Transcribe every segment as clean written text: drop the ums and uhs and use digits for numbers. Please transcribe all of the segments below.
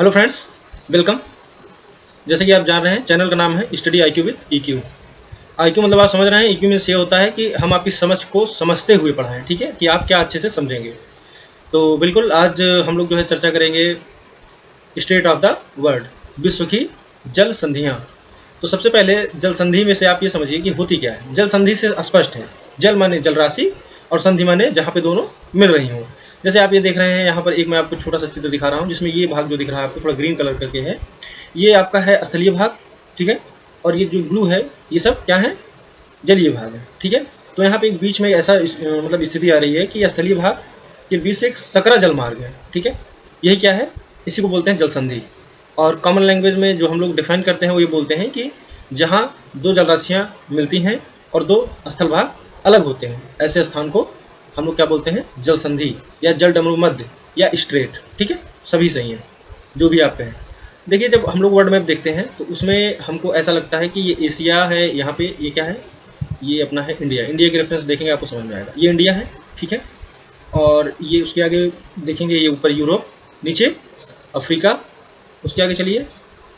Hello friends, welcome. जैसे कि आप जान रहे हैं, चैनल का नाम है study I Q with EQ। IQ मतलब आप समझ रहे हैं, EQ मीन्स ये होता है कि हम आपकी समझ को समझते हुए पढ़ाएं, ठीक है, कि आप क्या अच्छे से समझेंगे। तो बिल्कुल आज हम लोग जो है चर्चा करेंगे स्टेट ऑफ द वर्ल्ड, विश्व की जल संधियाँ। तो सबसे पहले जल संधि में से आप ये समझिए कि होती क्या है। जल संधि से स्पष्ट है, जल माने जल राशि और संधि माने जहाँ पे दोनों मिल रही हों। जैसे आप ये देख रहे हैं, यहाँ पर एक मैं आपको छोटा सा चित्र दिखा रहा हूँ, जिसमें ये भाग जो दिख रहा है आपको थोड़ा ग्रीन कलर करके है, ये आपका है स्थलीय भाग, ठीक है। और ये जो ब्लू है, ये सब क्या है, जलीय भाग है, ठीक है। तो यहाँ पे एक बीच में ऐसा मतलब स्थिति आ रही है कि स्थलीय भाग के बीच से एक सकरा जल मार्ग है, ठीक है। यही क्या है, इसी को बोलते हैं जल संधि। और कॉमन लैंग्वेज में जो हम लोग डिफाइन करते हैं वो ये बोलते हैं कि जहाँ दो जलराशियाँ मिलती हैं और दो स्थल भाग अलग होते हैं, ऐसे स्थान को हम लोग क्या बोलते हैं, जल संधि या जल डमरू मध्य या स्ट्रेट, ठीक है। सभी सही है, जो भी आप कहें। देखिए, जब हम लोग वर्ल्ड मैप देखते हैं तो उसमें हमको ऐसा लगता है कि ये एशिया है, यहाँ पे ये क्या है, ये अपना है इंडिया। इंडिया के रेफरेंस देखेंगे आपको समझ में आएगा, ये इंडिया है, ठीक है। और ये उसके आगे देखेंगे, ये ऊपर यूरोप, नीचे अफ्रीका, उसके आगे चलिए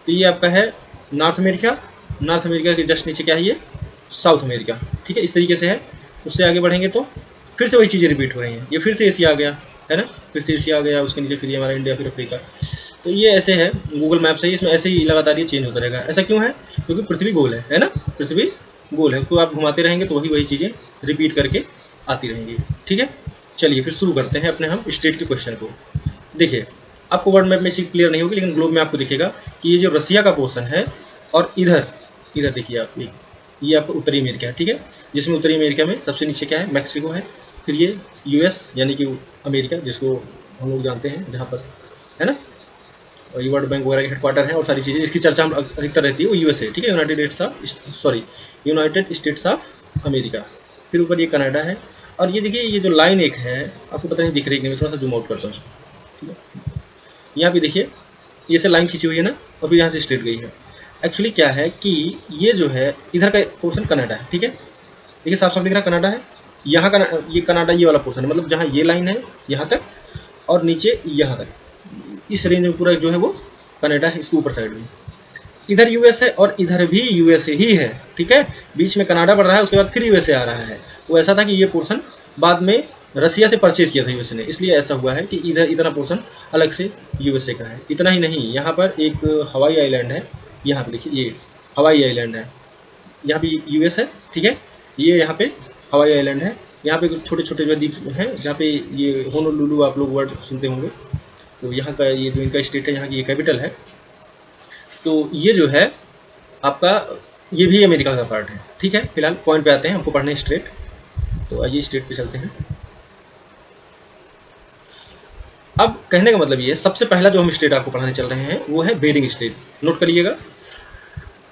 तो ये आपका है नॉर्थ अमेरिका। नॉर्थ अमेरिका के जस्ट नीचे क्या है, ये साउथ अमेरिका, ठीक है। इस तरीके से है। उससे आगे बढ़ेंगे तो फिर से वही चीज़ें रिपीट हो रही हैं। ये फिर से एशिया आ गया, है ना, फिर से एशिया आ गया, उसके नीचे फिर ये हमारा इंडिया, फिर अफ्रीका। तो ये ऐसे है, गूगल मैप से ही इसमें ऐसे ही लगातार ये चेंज होता रहेगा। ऐसा क्यों है, क्योंकि पृथ्वी गोल है ना, पृथ्वी गोल है, तो आप घुमाते रहेंगे तो वही चीज़ें रिपीट करके आती रहेंगी, ठीक है। चलिए फिर शुरू करते हैं अपने हम स्टेट के क्वेश्चन को। देखिए, आपको वर्ल्ड मैप में चीज़ क्लियर नहीं होगी, लेकिन ग्लोब में आपको दिखेगा कि ये जो रसिया का पोर्शन है और इधर देखिए आप, ये आपका उत्तरी अमेरिका है, ठीक है। जिसमें उत्तरी अमेरिका में सबसे नीचे क्या है, मैक्सिको है। फिर ये US यानी कि अमेरिका, जिसको हम लोग जानते हैं जहाँ पर, है ना, और ये वर्ल्ड बैंक वगैरह के हेडक्वार्टर हैं और सारी चीज़ें, इसकी चर्चा हम अधिकतर रहती है, वो USA, ठीक है, यूनाइटेड स्टेट्स ऑफ अमेरिका। फिर ऊपर ये कनाडा है। और ये देखिए, ये जो लाइन एक है, आपको पता नहीं दिख रही है कि मैं थोड़ा सा जूम आउट करता हूँ, ठीक है। यहाँ पे देखिए, ये से लाइन खींची हुई है ना, और फिर यहाँ से स्ट्रेट गई है। एक्चुअली क्या है कि ये जो है इधर का पोर्शन कनाडा है, ठीक है। देखिए साफ साफ दिख रहा है, कनाडा है। यहाँ का ये कनाडा, ये वाला पोर्शन है, मतलब जहाँ ये लाइन है यहाँ तक और नीचे यहाँ तक, इस रेंज में पूरा जो है वो कनाडा है, इसके ऊपर साइड में। इधर US है और इधर भी USA ही है, ठीक है। बीच में कनाडा बढ़ रहा है, उसके बाद फिर USA आ रहा है। वो ऐसा था कि ये पोर्शन बाद में रसिया से परचेज किया था USA ने, इसलिए ऐसा हुआ है कि इतना पोर्शन अलग से USA का है। इतना ही नहीं, यहाँ पर एक हवाई आइलैंड है, यहाँ पे देखिए, ये हवाई आइलैंड है, यहाँ पे US है, ठीक है। ये यहाँ पे हवाई आइलैंड है। यहाँ पे छोटे छोटे जो द्वीप हैं, जहाँ पे ये होनोलुलु आप लोग वर्ड सुनते होंगे, तो यहाँ का ये जो इनका स्टेट है, यहाँ की ये कैपिटल है। तो ये जो है आपका, ये भी अमेरिका का पार्ट है, ठीक है। फिलहाल पॉइंट पे आते हैं, हमको पढ़ने स्टेट। तो आइए स्टेट पे चलते हैं। अब कहने का मतलब ये है, सबसे पहला जो हम स्टेट आपको पढ़ाने चल रहे हैं वो है बेरिंग स्टेट। नोट करिएगा,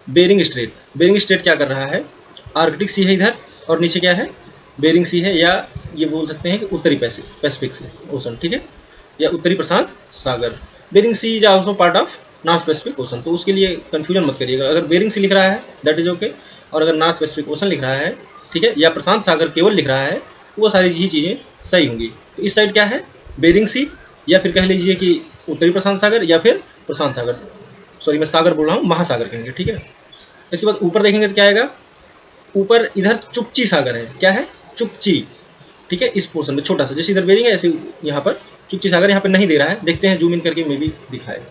बेरिंग स्टेट। बेरिंग स्टेट क्या कर रहा है, आर्कटिक सी है इधर और नीचे क्या है, बेरिंग सी है, या ये बोल सकते हैं कि उत्तरी पैसिफिक से ओशन, ठीक है, या उत्तरी प्रशांत सागर। Bering sea is also part of north Pacific ocean, तो उसके लिए कंफ्यूजन मत करिएगा। अगर बेरिंग सी लिख रहा है दैट इज ओके, और अगर नॉर्थ पैसिफिक ओशन लिख रहा है, ठीक है, या प्रशांत सागर केवल लिख रहा है, वो सारी ही चीज़ें सही होंगी। तो इस साइड क्या है, बेरिंग सी, या फिर कह लीजिए कि उत्तरी प्रशांत सागर, या फिर प्रशांत सागर, सॉरी मैं सागर बोल रहा हूँ, महासागर कहेंगे, ठीक है। इसके बाद ऊपर देखेंगे तो क्या आएगा, ऊपर इधर चुकची सागर है, क्या है, चुकची, ठीक है। इस पोर्शन में छोटा सा, जैसे इधर बेरिंग है ऐसे यहाँ पर चुकची सागर, यहाँ पर नहीं दे रहा है, देखते हैं जूम इन करके मे भी दिखाएगा।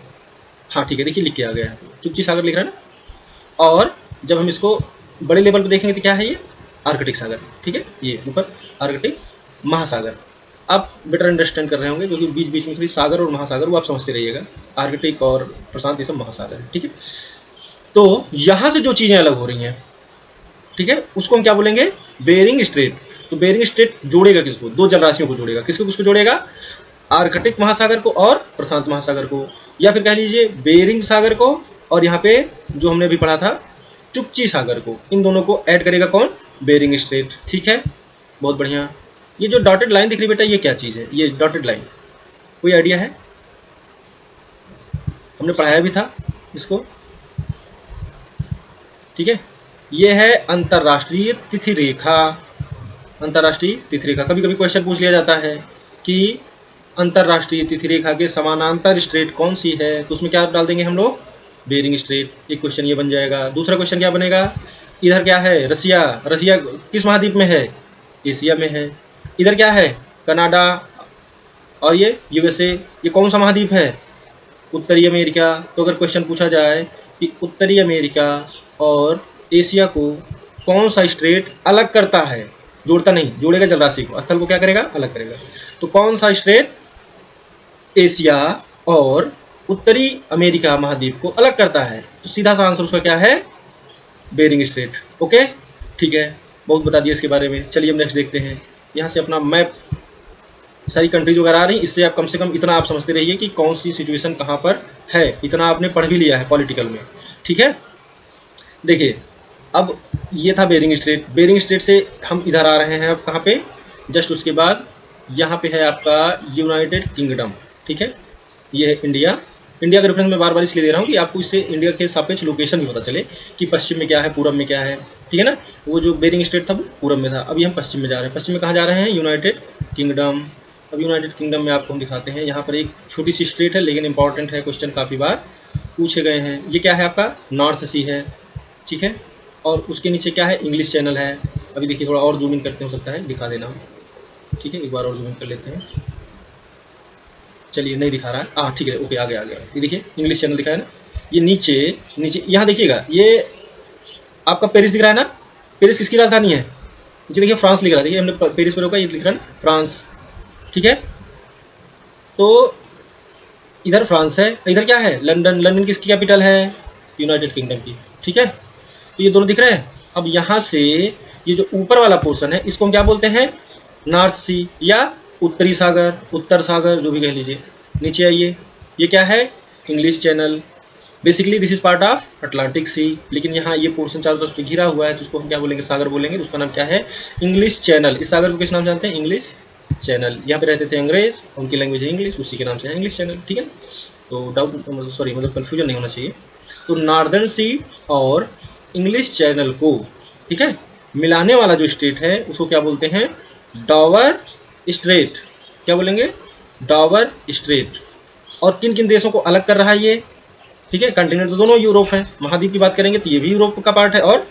हाँ ठीक है, देखिए लिख के आ गया है, चुकची सागर लिख रहा है ना। और जब हम इसको बड़े लेवल पर देखेंगे तो क्या है, ये आर्कटिक सागर, ठीक है, ये ऊपर आर्कटिक महासागर। आप बेटर अंडरस्टैंड कर रहे होंगे, क्योंकि बीच बीच में सागर और महासागर वो आप समझते रहिएगा, आर्कटिक और प्रशांत ये सब महासागर है, ठीक है। तो यहाँ से जो चीज़ें अलग हो रही हैं, ठीक है, उसको हम क्या बोलेंगे, बेरिंग स्ट्रेट। तो बेरिंग स्ट्रेट जोड़ेगा किसको, दो जलराशियों को जोड़ेगा, किसको जोड़ेगा, आर्कटिक महासागर को और प्रशांत महासागर को, या फिर कह लीजिए बेरिंग सागर को और यहाँ पे जो हमने अभी पढ़ा था चुकची सागर को, इन दोनों को ऐड करेगा कौन, बेरिंग स्ट्रेट, ठीक है। बहुत बढ़िया। ये जो डॉटेड लाइन दिख रही बेटा, ये क्या चीज़ है, ये डॉटेड लाइन, कोई आइडिया है, हमने पढ़ाया भी था इसको, ठीक है। ये है अंतर्राष्ट्रीय तिथि रेखा। अंतर्राष्ट्रीय तिथि रेखा, कभी कभी क्वेश्चन पूछ लिया जाता है कि अंतरराष्ट्रीय तिथि रेखा के समानांतर स्ट्रेट कौन सी है? तो उसमें क्या डाल देंगे हम लोग? Bearing straight. एक क्वेश्चन ये बन जाएगा। दूसरा क्वेश्चन क्या बनेगा? इधर क्या है? रसिया। रसिया किस महाद्वीप में है? एशिया में है। इधर क्या है? कनाडा और ये यूएसए, ये कौन सा महाद्वीप है? उत्तरी अमेरिका। तो अगर क्वेश्चन पूछा जाए कि उत्तरी अमेरिका और एशिया को कौन सा स्ट्रेट अलग करता है, जोड़ता नहीं, जोड़ेगा जलराशि को, स्थल को क्या करेगा? अलग करेगा। तो कौन सा स्ट्रेट एशिया और उत्तरी अमेरिका महाद्वीप को अलग करता है? तो सीधा सा आंसर उसका क्या है? Bearing straight. ओके, ठीक है, बहुत बता दिया इसके बारे में। चलिए अब नेक्स्ट देखते हैं। यहाँ से अपना मैप सारी कंट्रीज वगैरह आ रही, इससे आप कम से कम इतना आप समझते रहिए कि कौन सी सिचुएशन कहाँ पर है। इतना आपने पढ़ भी लिया है पॉलिटिकल में, ठीक है। देखिए, अब ये था बेरिंग स्ट्रेट। बेरिंग स्ट्रेट से हम इधर आ रहे हैं अब कहाँ पे? जस्ट उसके बाद यहाँ पे है आपका यूनाइटेड किंगडम, ठीक है। ये है इंडिया। इंडिया का रेफरेंस मैं बार बार इसलिए दे रहा हूँ कि आपको इससे इंडिया के सापेक्ष लोकेशन भी पता चले कि पश्चिम में क्या है, पूरब में क्या है, ठीक है ना। वो जो बेरिंग स्ट्रेट था वो पूरब में था, अभी हम पश्चिम में जा रहे हैं। पश्चिम में कहाँ जा रहे हैं? United kingdom. अब यूनाइटेड किंगडम में आपको हम दिखाते हैं। यहाँ पर एक छोटी सी स्ट्रेट है लेकिन इंपॉर्टेंट है, क्वेश्चन काफ़ी बार पूछे गए हैं। ये क्या है? आपका नॉर्थ सी है, ठीक है। और उसके नीचे क्या है? इंग्लिश चैनल है। अभी देखिए, थोड़ा और जूम इन करते हो सकता है दिखा देना, ठीक है। एक बार और जूम इन कर लेते हैं। चलिए, नहीं दिखा रहा है, हाँ ठीक है, ओके, आ गया। ये देखिए इंग्लिश चैनल दिखा है ना। ये नीचे नीचे यहाँ देखिएगा, ये आपका पेरिस दिख रहा है ना। पेरिस किसकी राजधानी है? नीचे देखिए फ्रांस लिख रहा है। देखिए हमने पेरिस पर रोका, ये लिख रहा है ना फ्रांस, ठीक है। तो इधर फ्रांस है, इधर क्या है? लंदन। लंदन किसकी कैपिटल है? यूनाइटेड किंगडम की, ठीक है। तो ये दोनों दिख रहे हैं। अब यहाँ से ये जो ऊपर वाला पोर्शन है इसको हम क्या बोलते हैं? नॉर्थ सी या उत्तरी सागर, उत्तर सागर, जो भी कह लीजिए। नीचे आइए, ये क्या है? English channel. Basically this is part of Atlantic सी, लेकिन यहाँ ये पोर्शन चारों तरफ से घिरा हुआ है तो उसको हम क्या बोलेंगे? सागर बोलेंगे। तो उसका नाम क्या है? English channel. इस सागर को किस नाम जानते हैं? English channel. यहाँ पे रहते थे अंग्रेज, उनकी लैंग्वेज है इंग्लिश, उसी के नाम से है इंग्लिश चैनल, ठीक है। तो डाउट सॉरी मतलब कन्फ्यूजन नहीं होना चाहिए। तो नॉर्दर्न सी और इंग्लिश चैनल को, ठीक है, मिलाने वाला जो स्ट्रेट है उसको क्या बोलते हैं? डॉवर स्ट्रेट। क्या बोलेंगे? डॉवर स्ट्रेट। और किन किन देशों को अलग कर रहा है ये? ठीक है, कंटिनेंट तो दोनों यूरोप है। महाद्वीप की बात करेंगे तो ये भी यूरोप का पार्ट है और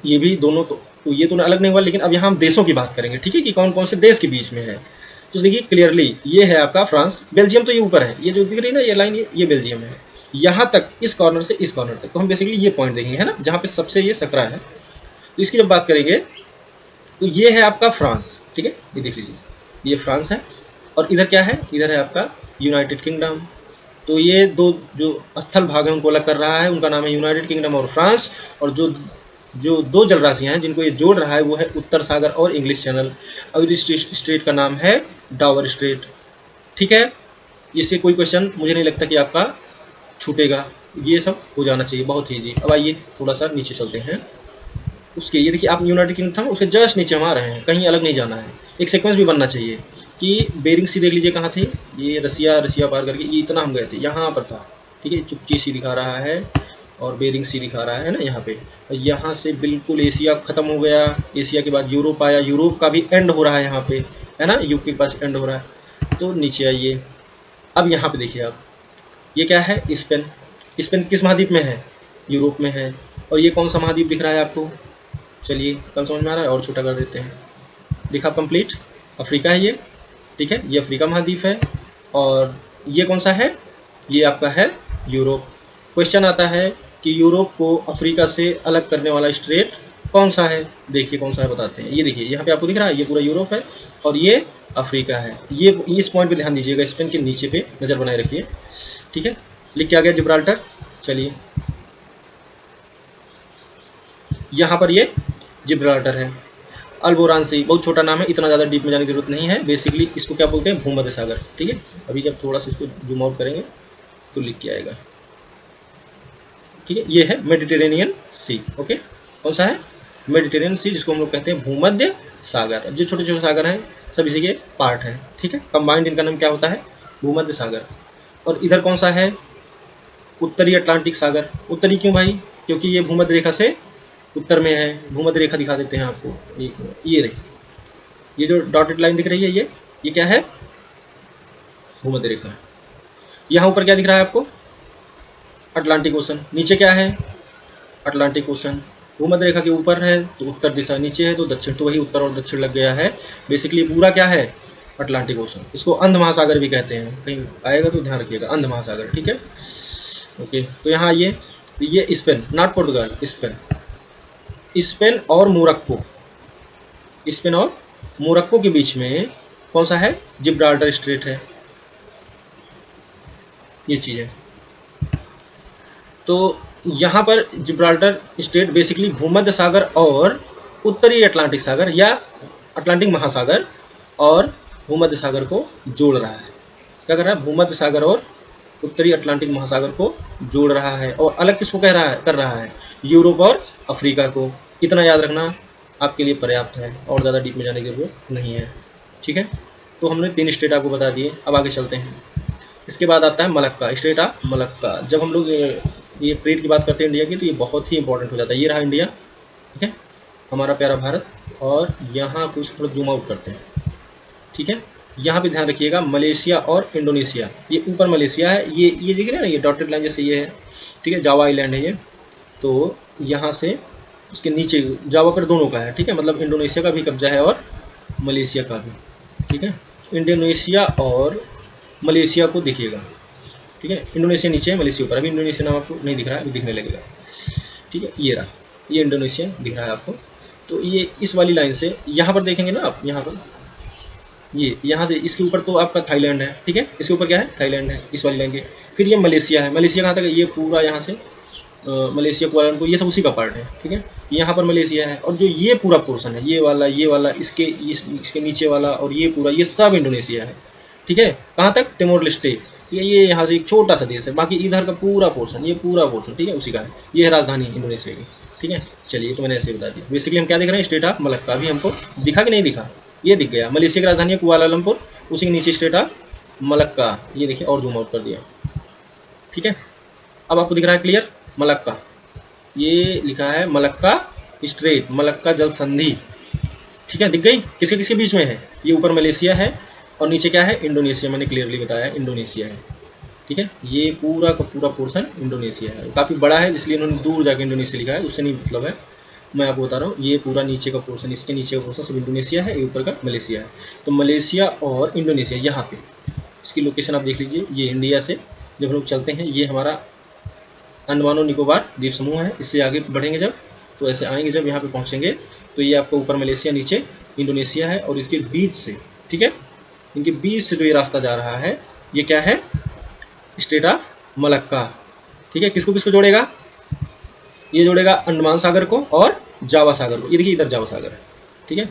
ये भी दोनों, तो ये तो अलग नहीं हुआ। लेकिन अब यहाँ हम देशों की बात करेंगे, ठीक है, कि कौन कौन से देश के बीच में है। तो देखिए क्लियरली ये है आपका फ्रांस। बेल्जियम तो ये ऊपर है, ये जो दिख रही है ना ये लाइन, ये बेल्जियम है। यहाँ तक, इस कॉर्नर से इस कॉर्नर तक, तो हम बेसिकली ये पॉइंट देखेंगे, है ना, जहाँ पे सबसे ये सकरा है। तो इसकी जब बात करेंगे तो ये है आपका फ्रांस, ठीक है, ये देख लीजिए, ये फ्रांस है। और इधर क्या है? इधर है आपका यूनाइटेड किंगडम। तो ये दो जो स्थल भाग हैं उनको अलग कर रहा है, उनका नाम है यूनाइटेड किंगडम और फ्रांस। और जो दो जलराशियाँ हैं जिनको ये जोड़ रहा है वो है उत्तर सागर और इंग्लिश चैनल। अब इस स्ट्रेट का नाम है डॉवर स्ट्रेट, ठीक है। इससे कोई क्वेश्चन मुझे नहीं लगता कि आपका छूटेगा, ये सब हो जाना चाहिए, बहुत ही ईजी। अब आइए थोड़ा सा नीचे चलते हैं। उसके ये देखिए, आप यूनाइटेड किंगडम था, उसके जस्ट नीचे हम आ रहे हैं, कहीं अलग नहीं जाना है। एक सीक्वेंस भी बनना चाहिए कि बेरिंग सी देख लीजिए कहाँ थे, ये रसिया पार करके ये इतना हम गए थे, यहाँ पर था, ठीक है, चुपची सी दिखा रहा है और बेरिंग सी दिखा रहा है ना यहाँ पे। यहाँ से बिल्कुल एशिया ख़त्म हो गया, एशिया के बाद यूरोप आया, यूरोप का भी एंड हो रहा है यहाँ पे, है ना, यूके के पास एंड हो रहा है। तो नीचे आइए, अब यहाँ पे देखिए आप, ये क्या है? स्पेन। स्पेन किस महाद्वीप में है? यूरोप में है। और ये कौन सा महाद्वीप दिख रहा है आपको? चलिए कम समझ में आ रहा है, और छोटा कर देते हैं। दिखा कंप्लीट? अफ्रीका है ये, ठीक है, ये अफ्रीका महाद्वीप है। और ये कौन सा है? ये आपका है यूरोप। क्वेश्चन आता है कि यूरोप को अफ्रीका से अलग करने वाला स्ट्रेट कौन सा है? देखिए कौन सा है, बताते हैं। ये देखिए यहाँ पे आपको दिख रहा है, ये पूरा यूरोप है और ये अफ्रीका है। ये इस पॉइंट पे ध्यान दीजिएगा, स्पेन के नीचे पे नज़र बनाए रखिए, ठीक है। लिख के आ गया जिब्राल्टर। चलिए यहाँ पर ये जिब्राल्टर है। अल्बोरान सी, बहुत छोटा नाम है, इतना ज़्यादा डीप में जाने की जरूरत नहीं है। बेसिकली इसको क्या बोलते हैं? भूमध्य सागर, ठीक है। अभी जब थोड़ा सा इसको जूम आउट करेंगे तो लिख के आएगा, ठीक है। ये है मेडिटेरेनियन सी, ओके। कौन सा है? मेडिटेरेनियन सी, जिसको हम लोग कहते हैं भूमध्य सागर। जो छोटे छोटे सागर हैं सब इसी के पार्ट हैं, ठीक है। कंबाइंड इनका नाम क्या होता है? भूमध्य सागर। और इधर कौन सा है? उत्तरी अटलांटिक सागर। उत्तरी क्यों भाई? क्योंकि ये भूमध्य रेखा से उत्तर में है। भूमध्य रेखा दिखा देते हैं आपको, ये रही, ये जो डॉटेड लाइन दिख रही है, ये क्या है? भूमध्य रेखा। यहाँ ऊपर क्या दिख रहा है आपको, अटलांटिक ओशन। नीचे क्या है, अटलांटिक ओशन। भूमध्य रेखा के ऊपर है तो उत्तर दिशा, नीचे है तो दक्षिण, तो वही उत्तर और दक्षिण लग गया है। बेसिकली पूरा क्या है, अटलांटिक ओशन। इसको अंध महासागर भी कहते हैं, कहीं आएगा तो ध्यान रखिएगा, अंध महासागर, ठीक है। ओके, तो यहाँ आइए, ये Spain, not Portugal, Spain. Spain और मोरक्को, स्पेन और मोरक्को के बीच में कौन सा है, जिब्राल्टर स्ट्रेट है, ये चीज़ है। तो यहाँ पर जिब्राल्टर स्ट्रेट बेसिकली भूमध्य सागर और उत्तरी अटलांटिक सागर या अटलांटिक महासागर और भूमध्य सागर को जोड़ रहा है। क्या कर रहा है, भूमध्य सागर और उत्तरी अटलांटिक महासागर को जोड़ रहा है। और अलग किसको कह रहा है, कर रहा है, यूरोप और अफ्रीका को। इतना याद रखना आपके लिए पर्याप्त है, और ज़्यादा डीप में जाने की जरूरत नहीं है, ठीक है। तो हमने 3 स्टेट आपको बता दिए, अब आगे चलते हैं। इसके बाद आता है मलक्का, स्टेट ऑफ मलक्का। जब हम लोग ये ट्रेड की बात करते हैं इंडिया की, तो ये बहुत ही इंपॉर्टेंट हो जाता है। ये रहा इंडिया, ठीक है, हमारा प्यारा भारत। और यहाँ कुछ थोड़ा जूम आउट करते हैं, ठीक है। यहाँ पे ध्यान रखिएगा, मलेशिया और इंडोनेशिया, ये ऊपर मलेशिया है, ये दिख रहे हैं ना, ये डॉटेड लाइन जैसे ये है, ठीक है, जावा आइलैंड है ये। तो यहाँ से उसके नीचे जावा पर दोनों का है, ठीक है, मतलब इंडोनेशिया का भी कब्जा है और मलेशिया का भी, ठीक है। इंडोनेशिया और मलेशिया को देखिएगा, ठीक है। इंडोनेशिया नीचे है, मलेशिया ऊपर। अभी इंडोनेशिया नाम आपको नहीं दिख रहा है, अभी दिखने लगेगा, ठीक है। ये रहा, ये इंडोनेशिया दिख रहा है आपको। तो ये इस वाली लाइन से यहाँ पर देखेंगे ना आप, यहाँ पर ये यहाँ से इसके ऊपर तो आपका थाईलैंड है, ठीक है। इसके ऊपर क्या है, थाईलैंड है, इस वाली लाइन के। फिर ये मलेशिया है, मलेशिया कहाँ तक है, ये पूरा यहाँ से मलेशिया कुआलालंपुर, ये सब उसी का पार्ट है, ठीक है। यहाँ पर मलेशिया है, और जो ये पूरा पोर्शन है, ये वाला इसके इसके नीचे वाला, और ये पूरा, ये सब इंडोनेशिया है, ठीक है। कहाँ तक, टिमोर लेस्टे, ये यहाँ से एक छोटा सा देश है, बाकी इधर का पूरा पोर्शन, ये पूरा पोर्शन, ठीक है, उसी का है। ये है राजधानी इंडोनेशिया की, ठीक है। चलिए, तो मैंने ऐसे बता दिया। बेसिकली हम क्या देख रहे हैं, स्टेट ऑफ मलक्का। अभी हमको दिखा कि नहीं दिखा, ये दिख गया। मलेशिया की राजधानी है कुआलालंपुर, उसी के नीचे स्टेट ऑफ मलक्का, ये देखिए, और जूम आउट कर दिया, ठीक है। अब आपको दिख रहा है क्लियर, मलक्का, ये लिखा है मलक्का स्ट्रेट, मलक्का जल संधि, ठीक है, दिख गई। किसके किसके बीच में है, ये ऊपर मलेशिया है और नीचे क्या है, इंडोनेशिया। मैंने क्लियरली बताया इंडोनेशिया है, ठीक है। ये पूरा का पूरा पोर्शन इंडोनेशिया है, काफ़ी बड़ा है, इसलिए इन्होंने दूर जाके इंडोनेशिया लिखा है, उससे नहीं मतलब है, मैं आपको बता रहा हूँ। ये पूरा नीचे का पोर्शन, इसके नीचे का पोर्शन सब इंडोनेशिया है, ये ऊपर का मलेशिया है। तो मलेशिया और इंडोनेशिया, यहाँ पे इसकी लोकेशन आप देख लीजिए। ये इंडिया से जब हम लोग चलते हैं, ये हमारा अंडमान और निकोबार द्वीप समूह है। इससे आगे बढ़ेंगे जब, तो ऐसे आएंगे जब, यहाँ पे पहुँचेंगे तो ये आपको ऊपर मलेशिया, नीचे इंडोनेशिया है। और इसके बीच से, ठीक है, इनके बीच से जो ये रास्ता जा रहा है, ये क्या है, स्टेट ऑफ मलक्का, ठीक है। किसको किसको जोड़ेगा, ये जोड़ेगा अंडमान सागर को और जावा सागर को। ये देखिए, इधर जावा सागर है, ठीक है,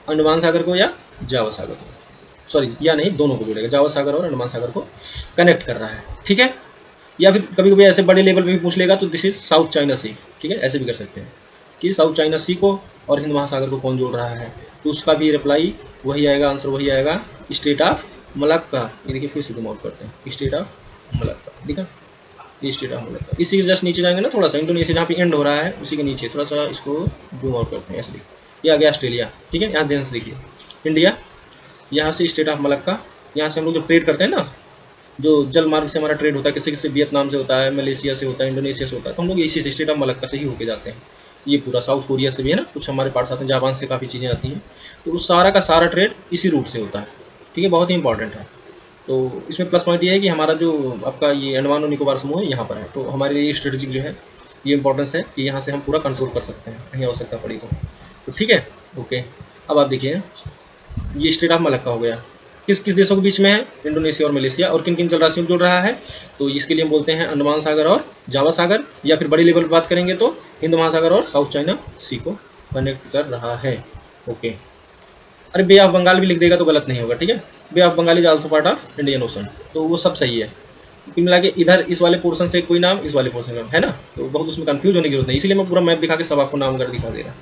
अंडमान सागर को या जावा सागर को, सॉरी, या नहीं, दोनों को जोड़ेगा, जावा सागर और अंडमान सागर को कनेक्ट कर रहा है, ठीक है। या फिर कभी कभी ऐसे बड़े लेवल पे भी पूछ लेगा तो दिस इज साउथ चाइना सी, ठीक है, ऐसे भी कर सकते हैं कि साउथ चाइना सी को और हिंद महासागर को कौन जोड़ रहा है, तो उसका भी रिप्लाई वही आएगा, आंसर वही आएगा, स्टेट ऑफ मलक्का। ये देखिए, फिर से जूम आउट करते हैं, स्टेट ऑफ मलक्का, देखा, ये स्टेट ऑफ मलक्का। इसी के जस्ट नीचे जाएंगे ना, थोड़ा सा इंडोनेशिया जहाँ पे एंड हो रहा है, उसी के नीचे थोड़ा सा इसको जूम आउट करते हैं, ऐसे देखिए, ये आ गया ऑस्ट्रेलिया, ठीक है। यहाँ ध्यान से देखिए, इंडिया, यहाँ से स्टेट ऑफ मलक्का, यहाँ से हम लोग जो ट्रेड करते हैं ना, जो जल मार्ग से हमारा ट्रेड होता है, किसी किसी वियतनाम से होता है, मलेशिया से होता है, इंडोनेशिया से होता है, तो हम लोग इसी से स्टेट ऑफ मलक्का से ही होके जाते हैं। ये पूरा साउथ कोरिया से भी है ना, कुछ हमारे पार्ट्स आते हैं, जापान से काफ़ी चीज़ें आती हैं, तो उस सारा का सारा ट्रेड इसी रूट से होता है, ठीक है, बहुत ही इंपॉर्टेंट है। तो इसमें प्लस पॉइंट ये है कि हमारा जो आपका ये अंडमान और निकोबार समूह है, यहाँ पर है, तो हमारे लिए स्ट्रेटेजिक जो है ये इंपॉर्टेंस है कि यहाँ से हम पूरा कंट्रोल कर सकते हैं, कहीं आवश्यकता पड़ी तो ठीक है, ओके। अब आप देखिए, ये स्टेट ऑफ मलक्का हो गया, किस किस देशों के बीच में है, इंडोनेशिया और मलेशिया, और किन किन जलराशियों को जोड़ रहा है, तो इसके लिए हम बोलते हैं अंडमान सागर और जावा सागर, या फिर बड़ी लेवल पर बात करेंगे तो हिंद महासागर और साउथ चाइना सी को कनेक्ट कर रहा है, ओके। अरे बे ऑफ बंगाल भी लिख देगा तो गलत नहीं होगा, ठीक है, bay of Bengal is also part of Indian ocean, तो वो सब सही है। कुल मिला के इधर इस वाले पोर्शन से कोई नाम, इस वाले पोर्शन का है ना, तो बहुत उसमें कंफ्यूज होने की जरूरत नहीं, इसलिए मैं पूरा मैप दिखा के सब आपको नाम कर दिखा दे रहा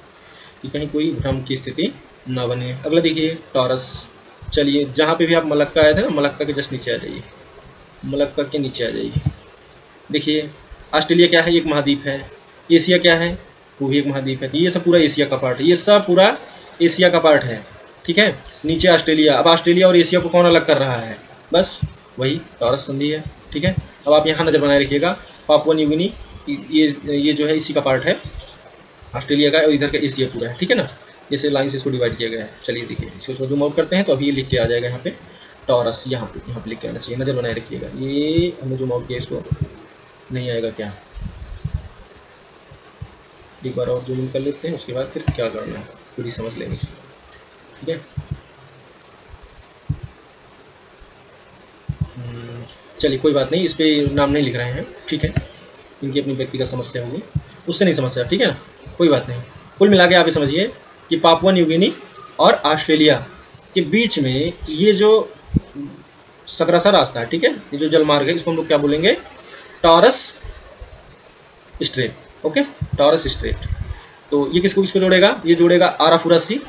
कि कहीं कोई भ्रम की स्थिति ना बने। अगला देखिए, टॉरस। चलिए, जहाँ पे भी आप मलक्का आए थे ना, मलक्का के जस्ट नीचे आ जाइए, मलक्का के नीचे आ जाइए। देखिए, ऑस्ट्रेलिया क्या है, एक महाद्वीप है। एशिया क्या है, वो भी एक महाद्वीप है। तो ये सब पूरा एशिया का पार्ट है, ये सब पूरा एशिया का पार्ट है, ठीक है। नीचे ऑस्ट्रेलिया, अब ऑस्ट्रेलिया और एशिया को कौन अलग कर रहा है, बस वही टॉरस संधि है। ठीक है, अब आप यहाँ नज़र बनाए रखिएगा, पापुआ न्यू गिनी ये जो है इसी का पार्ट है, ऑस्ट्रेलिया का, और इधर का एशिया पूरा है। ठीक है ना, जैसे लाइन से इसको डिवाइड किया गया है। चलिए देखिए, इसको जूम आउट करते हैं तो अभी ये लिख के आ जाएगा यहाँ पे टॉरस, यहाँ पे लिख के आना चाहिए, नज़र बनाए रखिएगा। ये हमने जूम आउट किया, इसको नहीं आएगा क्या, एक बार और जूम इन कर लेते हैं, उसके बाद फिर क्या करना है पूरी समझ लेंगे। ठीक है, चलिए कोई बात नहीं, इस पर नाम नहीं लिख रहे हैं। ठीक है, इनकी अपनी व्यक्तिगत समस्या होगी, उससे नहीं समस्या। ठीक है ना, कोई बात नहीं। कुल मिला के आप ये समझिए कि पापुआ न्यू गिनी और ऑस्ट्रेलिया के बीच में ये जो सकरा सा रास्ता है, ठीक है, ये जो जलमार्ग है, इसको हम लोग क्या बोलेंगे, taurus straight. Okay, taurus straight. तो ये किसको किसको जोड़ेगा, ये जोड़ेगा आराफुरा सी,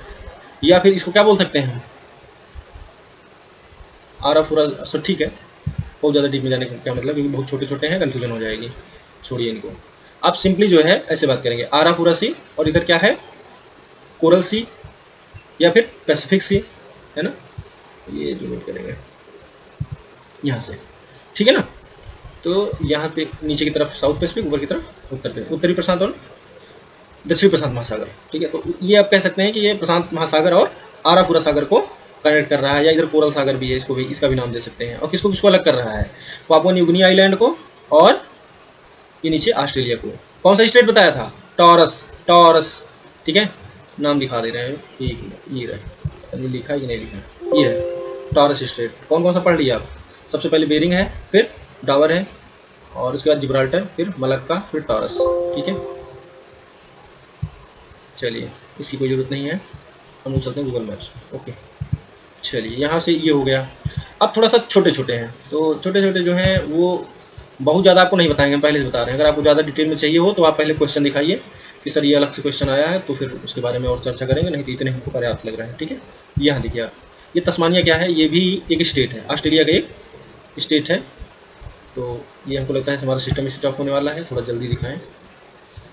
या फिर इसको क्या बोल सकते हैं, आराफुरा। सर ठीक है, बहुत ज़्यादा डीप में जाने का क्या मतलब, क्योंकि बहुत छोटे छोटे हैं, कन्फ्यूजन हो जाएगी, छोड़िए इनको। आप सिंपली जो है ऐसे बात करेंगे, आराफुरा सी, और इधर क्या है, कोरल सी या फिर पैसिफिक सी, है ना, ये जो नोट करेंगे यहाँ से। ठीक है ना, तो यहाँ पे नीचे की तरफ साउथ पैसिफिक, ऊपर की तरफ उत्तरी प्रशांत और दक्षिणी प्रशांत महासागर। ठीक है, तो ये आप कह सकते हैं कि ये प्रशांत महासागर और आराफुरा सागर को कनेक्ट कर रहा है, या इधर कोरल सागर भी है, इसको भी, इसका भी नाम दे सकते हैं। और किसको किसको अलग कर रहा है, पापुआ न्यू गिनी आइलैंड को और ये नीचे ऑस्ट्रेलिया को। कौन सा स्टेट बताया था, टॉरस, टॉरस। ठीक है, नाम दिखा दे रहे हैं, ये रहे, लिखा है कि नहीं लिखा, ये है टॉरस स्टेट। कौन कौन सा पढ़ लिया आप, सबसे पहले बेरिंग है, फिर डावर है, और उसके बाद जिब्राल्टर, फिर मलक्का, फिर टॉरस। ठीक है, चलिए इसकी कोई ज़रूरत नहीं है, हम चलते हैं गूगल मैप्स। ओके, चलिए यहाँ से ये हो गया। अब थोड़ा सा छोटे छोटे हैं, तो छोटे छोटे जो हैं वो बहुत ज़्यादा आपको नहीं बताएंगे, हम पहले से बता रहे हैं। अगर आपको ज़्यादा डिटेल में चाहिए हो तो आप पहले क्वेश्चन दिखाइए कि सर ये अलग से क्वेश्चन आया है, तो फिर उसके बारे में और चर्चा करेंगे, नहीं तो इतने हमको पर्याप्त लग रहा है। ठीक है, यहाँ देखिए आप, ये तस्मानिया क्या है, ये भी एक स्टेट है, ऑस्ट्रेलिया का एक स्टेट है। तो ये हमको लगता है हमारा सिस्टम स्विच ऑफ होने वाला है, थोड़ा जल्दी दिखाएं। ये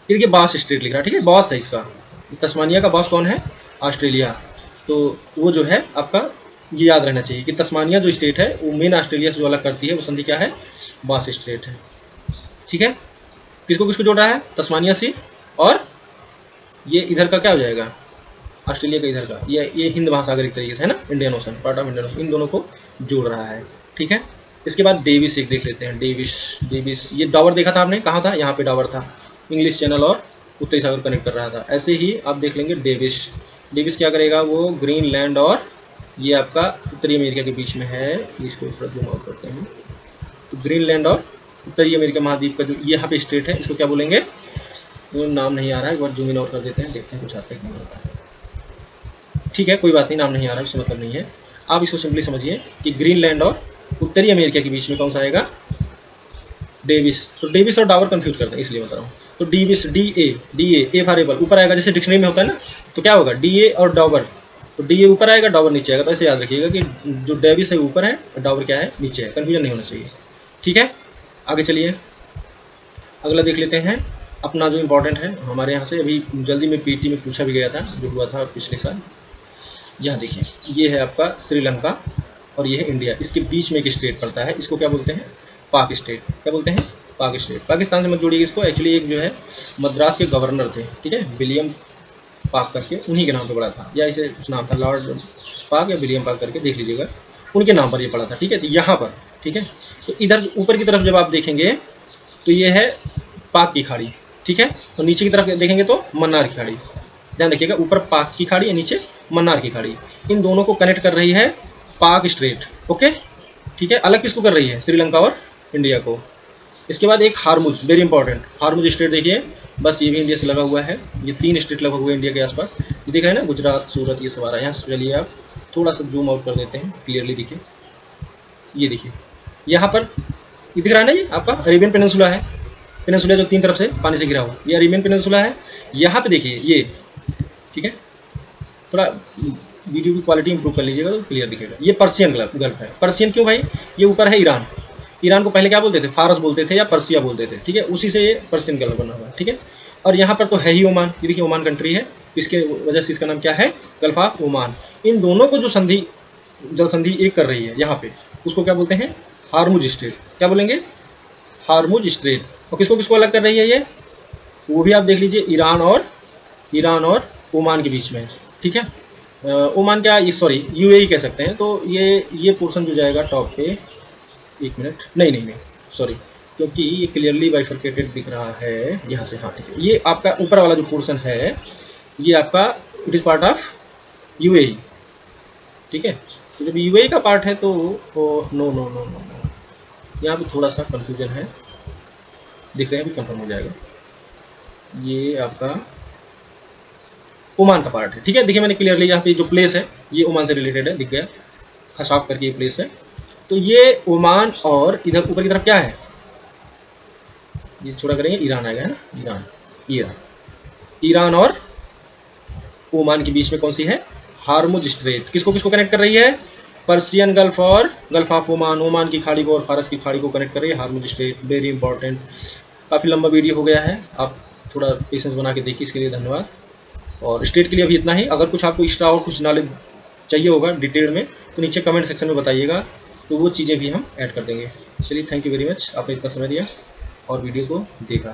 देखिए बॉस स्टेट लिख रहा है, ठीक है, बॉस है इसका, तस्मानिया का बॉस कौन है, ऑस्ट्रेलिया। तो वो जो है आपका ये याद रहना चाहिए कि तस्मानिया जो स्टेट है वो मेन ऑस्ट्रेलिया से जो अलग करती है, वो संधि क्या है, बॉस स्ट्रेट है। ठीक है, किसको किसको जोड़ रहा है, तस्मानिया सी, और ये इधर का क्या हो जाएगा, ऑस्ट्रेलिया का इधर का, ये हिंद महासागर एक तरीके से है ना, Indian ocean, part of Indian ocean, इन दोनों को जोड़ रहा है। ठीक है, इसके बाद डेविस एक देख लेते हैं, डेविस, ये डावर देखा था आपने, कहाँ था, यहाँ पे डावर था, इंग्लिश चैनल और उत्तरी सागर कनेक्ट कर रहा था। ऐसे ही आप देख लेंगे डेविस क्या करेगा, वो ग्रीनलैंड और ये आपका उत्तरी अमेरिका के बीच में है, इसको थोड़ा जूम आउट करते हैं। तो ग्रीनलैंड और उत्तरी अमेरिका महाद्वीप का जो यहाँ पे स्टेट है, इसको क्या बोलेंगे, वो नाम नहीं आ रहा है, एक बार जूम इन आउट कर देते हैं, देखते हैं कुछ आता है कि नहीं आता है। ठीक है, कोई बात नहीं, नाम नहीं आ रहा है, इससे मतलब नहीं है। आप इसको सिंपली समझिए कि ग्रीनलैंड और उत्तरी अमेरिका के बीच में कौन सा आएगा, डेविस। तो डेविस और डावर कंफ्यूज करते हैं, इसलिए बता रहा हूँ। तो Davis, D A for Apple ऊपर आएगा, जैसे डिक्शनरी में होता है ना, तो क्या होगा, डी ए और डावर, तो डी ए ऊपर आएगा, डावर नीचे आएगा। तो ऐसे याद रखिएगा कि जो डेविस है ऊपर है और डावर क्या है, नीचे है, कन्फ्यूजन नहीं होना चाहिए। ठीक है, आगे चलिए, अगला देख लेते हैं अपना जो इम्पोर्टेंट है हमारे यहाँ से, अभी जल्दी में पीटी में पूछा भी गया था, जो हुआ था पिछले साल। यहाँ देखिए, ये है आपका श्रीलंका और ये है इंडिया, इसके बीच में एक स्टेट पड़ता है, इसको क्या बोलते हैं, पाक स्टेट। क्या बोलते हैं, पाक स्टेट। पाकिस्तान से मत जोड़िए इसको, एक्चुअली एक जो है मद्रास के गवर्नर थे, ठीक है, विलियम पाक करके, उन्हीं के नाम पे पड़ा था, या इसे कुछ नाम था, लॉर्ड पाक या विलियम पाक करके देख लीजिएगा, उनके नाम पर ये पड़ा था। ठीक है, तो यहाँ पर, ठीक है, तो इधर ऊपर की तरफ जब आप देखेंगे तो ये है पाक की खाड़ी, ठीक है, तो नीचे की तरफ देखेंगे तो मन्नार की खाड़ी। ध्यान रखिएगा, ऊपर पाक की खाड़ी और नीचे मन्नार की खाड़ी, इन दोनों को कनेक्ट कर रही है पाक स्ट्रेट। ओके, ठीक है, अलग किसको कर रही है, श्रीलंका और इंडिया को। इसके बाद एक हारमुज, वेरी इंपॉर्टेंट, हारमुज स्टेट देखिए, बस ये भी इंडिया से लगा हुआ है, ये 3 स्टेट लगा हुआ है इंडिया के आसपास, ये दिखा है ना, गुजरात, सूरत, ये सब आ रहा है। यहाँ से चलिए आप थोड़ा सा जूम आउट कर देते हैं, क्लियरली दिखे, ये देखिए यहाँ पर ये दिख रहा है ना, ये आपका अरेबियन पेनिनसुला है, पेनिनसुला जो 3 तरफ से पानी से घिरा हुआ, ये अरेबियन पेनिनसुला है। यहाँ पे देखिए ये, ठीक है, थोड़ा वीडियो की क्वालिटी इंप्रूव कर लीजिएगा तो क्लियर दिखेगा। ये पर्शियन गल्फ है। पर्शियन क्यों भाई, ये ऊपर है ईरान, ईरान को पहले क्या बोलते थे, फारस बोलते थे या पर्सिया बोलते थे, ठीक है, उसी से ये पर्शियन गल्फ बना हुआ है। ठीक है, और यहाँ पर तो है ही ओमान, ये देखिए ओमान कंट्री है, इसके वजह से इसका नाम क्या है, गल्फ ऑफ ओमान। इन दोनों को जो संधि, जल संधि एक कर रही है यहाँ पे, उसको क्या बोलते हैं, हार्मुज स्ट्रेट, क्या बोलेंगे, हार्मुज स्ट्रेट। और किसको किसको अलग कर रही है ये, वो भी आप देख लीजिए, ईरान और ओमान के बीच में, ठीक है। ओमान क्या, ये सॉरी यूएई कह सकते हैं। तो ये पोर्शन जो जाएगा टॉप पे, एक मिनट, नहीं सॉरी, क्योंकि ये क्लियरली बाइफरकेटेड दिख रहा है यहाँ से, हाँ ठीक है। ये आपका ऊपर वाला जो पोर्शन है ये आपका it is part of UAE, ठीक है। तो जब यूएई का पार्ट है तो no no no no no, यहाँ पे थोड़ा सा कंफ्यूजन है, दिख रहे हैं, अभी कंफर्म हो जाएगा। ये आपका ओमान का पार्ट है, ठीक है। देखिए मैंने क्लियरली यहाँ पे जो प्लेस है ये ओमान से रिलेटेड है, दिख गया खसाफ करके ये प्लेस है। तो ये ओमान और इधर ऊपर की तरफ क्या है, ये छोड़ा करेंगे, ईरान आएगा, है ना, ईरान और ओमान के बीच में कौन सी है, हार्मुज स्ट्रेट। किसको किसको कनेक्ट कर रही है, पर्सियन गल्फ और गल्फ ऑफ ओमान की खाड़ी को और फारस की खाड़ी को कनेक्ट कर रही है हार्मुज स्ट्रेट। Very important. काफ़ी लंबा वीडियो हो गया है, आप थोड़ा पेशेंस बना के देखिए, इसके लिए धन्यवाद। और स्टेट के लिए अभी इतना ही। अगर कुछ आपको एक्स्ट्रा और कुछ नॉलेज चाहिए होगा डिटेल में तो नीचे कमेंट सेक्शन में बताइएगा, तो वो चीज़ें भी हम ऐड कर देंगे। चलिए, थैंक यू वेरी मच, आपने इतना समय दिया और वीडियो को देखा।